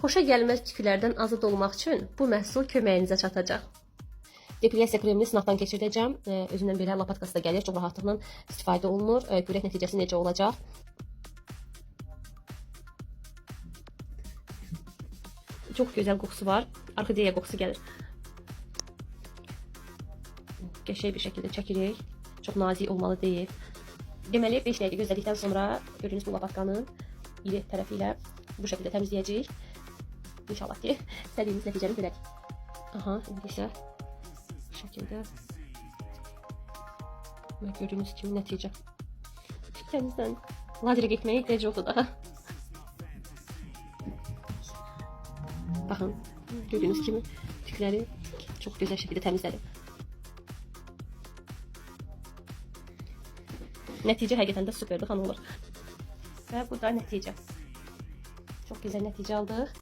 Xoşa gəlməz tüklərdən azad olmaq üçün bu məhsul köməyinizə çatacaq. Depilyasiya kremini sınaqdan keçirdəcəm. Özündən belə lapatkası da gəlir. Çox rahatlıqla istifadə olunur. Görək nəticəsi necə olacaq. Çox gözəl qoxusu var. Orxideya qoxusu gəlir. Qəşəng bir şəkildə çəkirik. Çox nazik olmalı deyil. Deməli 5 dəqiqə gözlədikdən sonra gördüyünüz bu lapatkanın iri tərəfi ilə bu şəkildə təmizləyəcəyik. İnşallah ki, istədiyimiz nəticəni görək. Aha, indi isə bu şəkildə gördüyünüz kimi nəticə. Təmizdən lazerə getməyə ehtiyac yoxdur daha. Baxın, gördüyünüz kimi tükləri çox gözəl şəkildə təmizlədim. Nəticə həqiqətən də superdir, xanımlar. Və bu da nəticə. Çox gözəl nəticə aldıq.